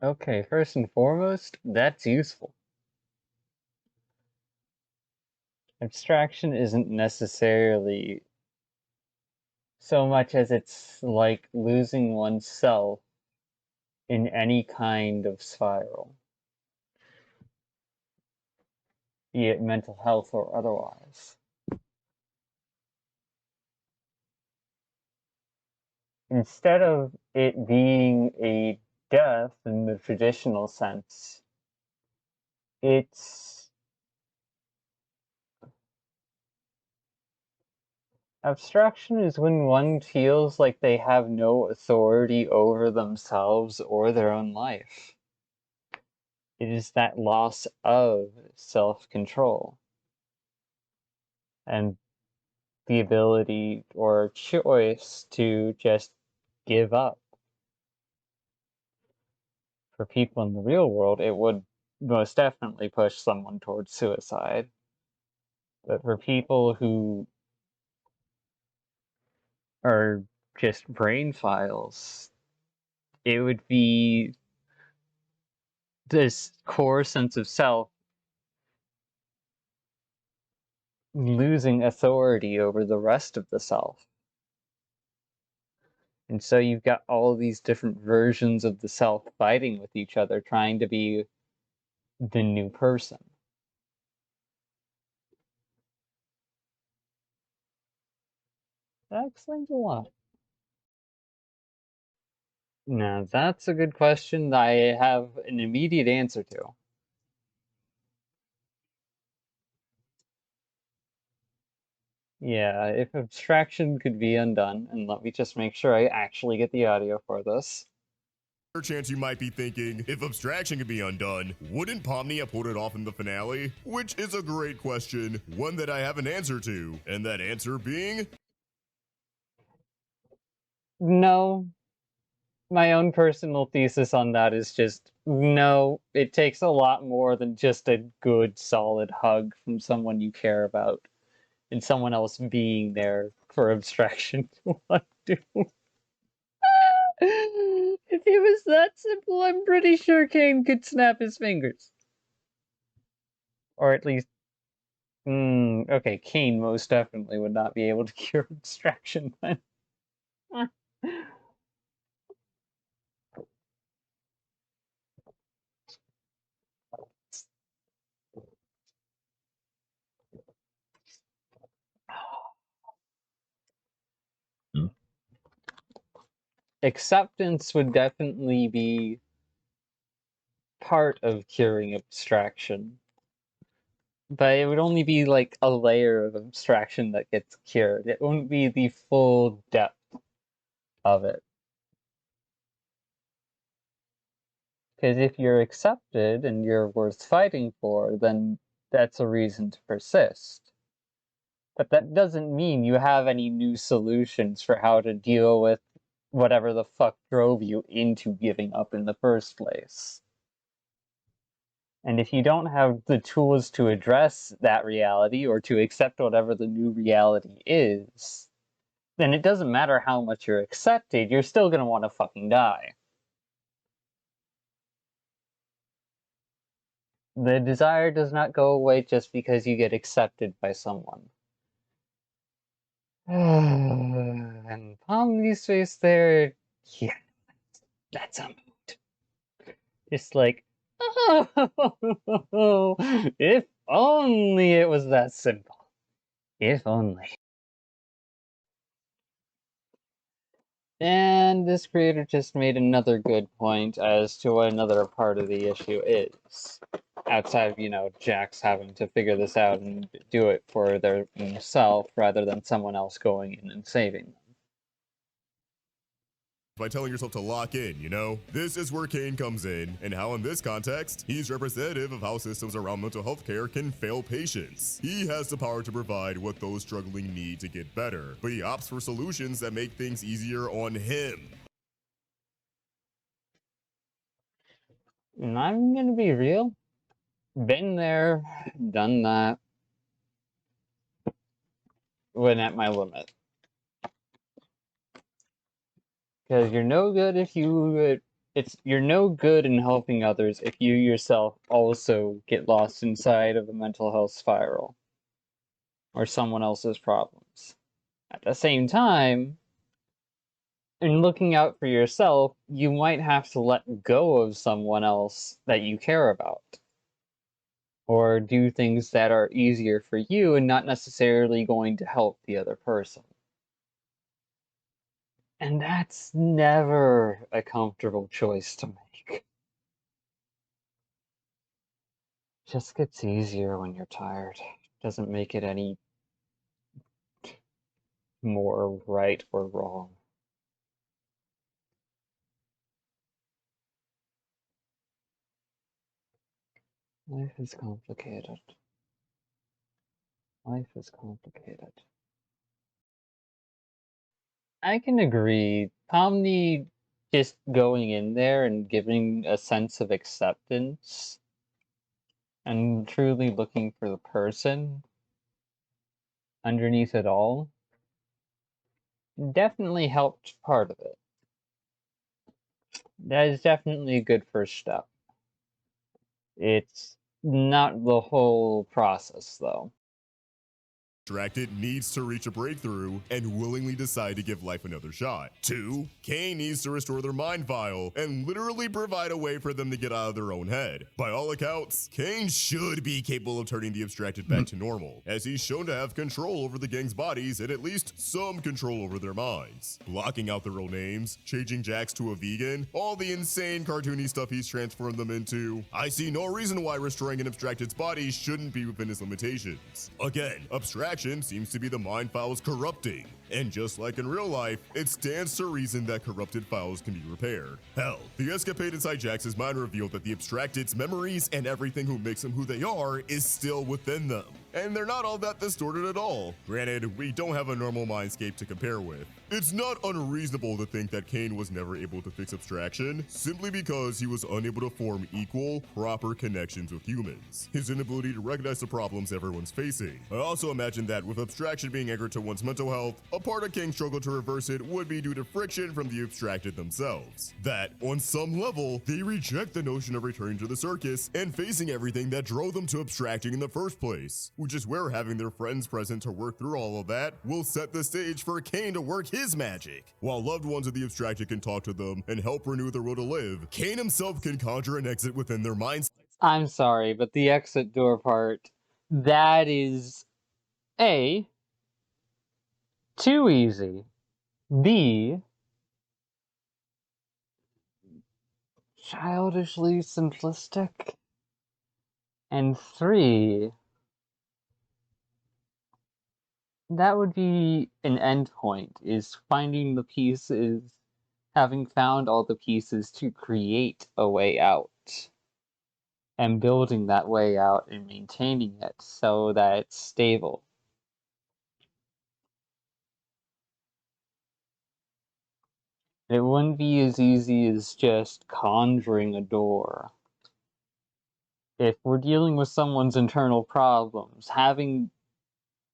Okay, first and foremost, that's useful. Abstraction isn't necessarily so much as it's like losing oneself in any kind of spiral, be it mental health or otherwise. Instead of it being a death in the traditional sense, it's abstraction is when one feels like they have no authority over themselves or their own life. It is that loss of self-control and the ability or choice to just give up. For people in the real world, it would most definitely push someone towards suicide. But for people who are just brain files, it would be this core sense of self losing authority over the rest of the self. And so you've got all these different versions of the self fighting with each other, trying to be the new person. That explains a lot. Now, that's a good question that I have an immediate answer to. Yeah, if abstraction could be undone, and let me just make sure I actually get the audio for this. Chance you might be thinking, if abstraction could be undone, wouldn't Pomnia put it off in the finale? Which is a great question, one that I have an answer to, and that answer being... No, my own personal thesis on that is just no, it takes a lot more than just a good, solid hug from someone you care about and someone else being there for abstraction to undo. If it was that simple, I'm pretty sure Kane could snap his fingers. Or at least, okay, Kane most definitely would not be able to cure abstraction then. Acceptance would definitely be part of curing abstraction, but it would only be like a layer of abstraction that gets cured. It wouldn't be the full depth of it. Because if you're accepted and you're worth fighting for, then that's a reason to persist. But that doesn't mean you have any new solutions for how to deal with whatever the fuck drove you into giving up in the first place. And if you don't have the tools to address that reality or to accept whatever the new reality is, then it doesn't matter how much you're accepted, you're still gonna want to fucking die. The desire does not go away just because you get accepted by someone. And Pomni's face there, yeah, that's a mood. It's like, oh, if only it was that simple. If only. And this creator just made another good point as to what another part of the issue is. Outside of, Jax having to figure this out and do it for their self rather than someone else going in and saving them. By telling yourself to lock in, you know? This is where Kane comes in, and how in this context, he's representative of how systems around mental health care can fail patients. He has the power to provide what those struggling need to get better, but he opts for solutions that make things easier on him. And I'm gonna be real. Been there, done that. Went at my limit. Because you're no good if you You're no good in helping others if you yourself also get lost inside of a mental health spiral or someone else's problems. At the same time, in looking out for yourself, you might have to let go of someone else that you care about, or do things that are easier for you and not necessarily going to help the other person. And that's never a comfortable choice to make. Just gets easier when you're tired. Doesn't make it any more right or wrong. Life is complicated. Life is complicated. I can agree. Pomni just going in there and giving a sense of acceptance and truly looking for the person underneath it all definitely helped part of it. That is definitely a good first step. It's not the whole process, though. Distracted needs to reach a breakthrough and willingly decide to give life another shot. 2. Kane needs to restore their mind file and literally provide a way for them to get out of their own head. By all accounts, Kane should be capable of turning the abstracted back to normal, as he's shown to have control over the gang's bodies and at least some control over their minds. Blocking out their real names, changing Jax to a vegan, all the insane cartoony stuff he's transformed them into. I see no reason why restoring an abstracted's body shouldn't be within his limitations. Again, abstraction seems to be the mind files corrupting, and just like in real life, it stands to reason that corrupted files can be repaired. Hell, the escapade inside Jax's mind revealed that the abstracted's memories and everything who makes them who they are is still within them, and they're not all that distorted at all. Granted, we don't have a normal mindscape to compare with. It's not unreasonable to think that Kane was never able to fix abstraction, simply because he was unable to form equal, proper connections with humans. His inability to recognize the problems everyone's facing. I also imagine that with abstraction being anchored to one's mental health, a part of Kane's struggle to reverse it would be due to friction from the abstracted themselves. That, on some level, they reject the notion of returning to the circus and facing everything that drove them to abstracting in the first place, which is where having their friends present to work through all of that will set the stage for Kane to work his magic. While loved ones of the abstracted can talk to them and help renew their will to live, Kane himself can conjure an exit within their minds. I'm sorry, but the exit door part, that is A, too easy, B, childishly simplistic, and 3, that would be an end point, is finding the pieces, having found all the pieces to create a way out, and building that way out and maintaining it so that it's stable. It wouldn't be as easy as just conjuring a door. If we're dealing with someone's internal problems,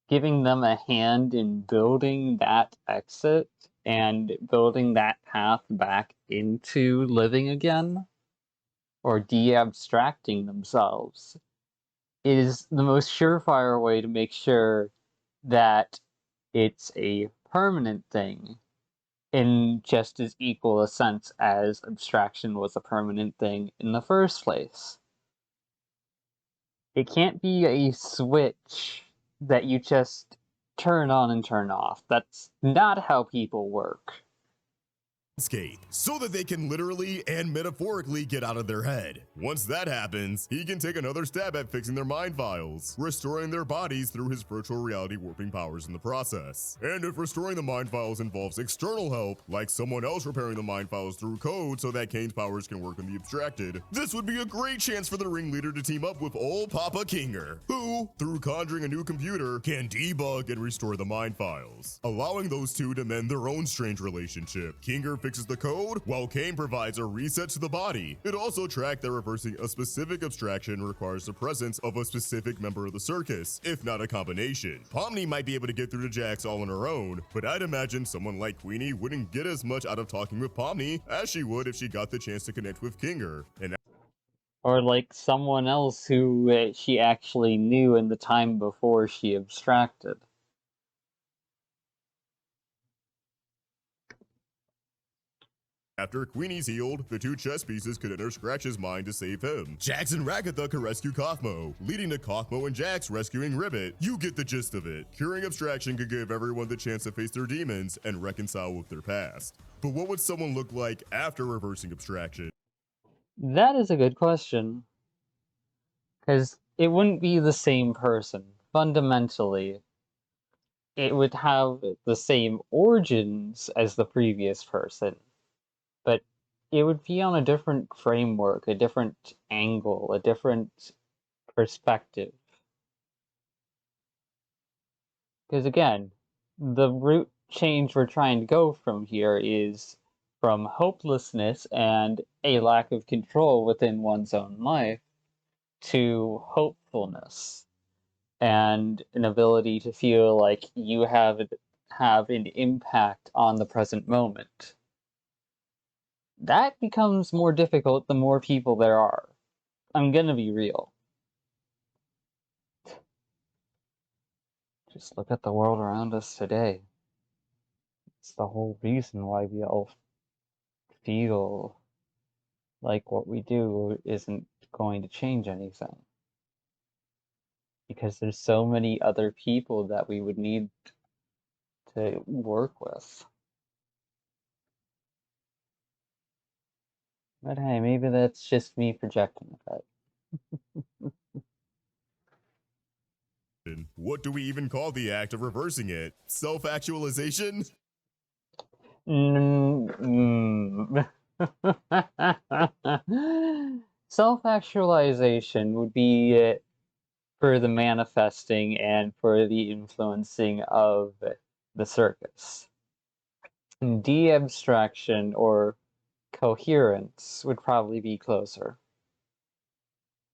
giving them a hand in building that exit and building that path back into living again, or de-abstracting themselves, is the most surefire way to make sure that it's a permanent thing in just as equal a sense as abstraction was a permanent thing in the first place. It can't be a switch that you just turn on and turn off. That's not how people work. So that they can literally and metaphorically get out of their head. Once that happens, he can take another stab at fixing their mind files, restoring their bodies through his virtual reality warping powers in the process. And if restoring the mind files involves external help, like someone else repairing the mind files through code so that Kane's powers can work on the abstracted, this would be a great chance for the ringleader to team up with old Papa Kinger, who, through conjuring a new computer, can debug and restore the mind files, allowing those two to mend their own strange relationship. Kinger fixes the code, while Kane provides a reset to the body. It also tracked that reversing a specific abstraction requires the presence of a specific member of the circus, if not a combination. Pomni might be able to get through to Jax all on her own, but I'd imagine someone like Queenie wouldn't get as much out of talking with Pomni as she would if she got the chance to connect with Kinger. And Or like someone else who she actually knew in the time before she abstracted. after Queenie's healed, the two chess pieces could enter Scratch's mind to save him. Jax and Ragatha could rescue Kathmo, leading to Kathmo and Jax rescuing Ribbit. You get the gist of it. Curing abstraction could give everyone the chance to face their demons and reconcile with their past. But what would someone look like after reversing abstraction? That is a good question. Because it wouldn't be the same person. Fundamentally, it would have the same origins as the previous person, but it would be on a different framework, a different angle, a different perspective. Because again, the root change we're trying to go from here is from hopelessness and a lack of control within one's own life to hopefulness and an ability to feel like you have an impact on the present moment. That becomes more difficult the more people there are. I'm gonna be real. Just look at the world around us today. It's the whole reason why we all feel like what we do isn't going to change anything. Because there's so many other people that we would need to work with. But hey, maybe that's just me projecting a bit. What do we even call the act of reversing it? Self-actualization? Self-actualization would be for the manifesting and for the influencing of the circus. De-abstraction or coherence would probably be closer.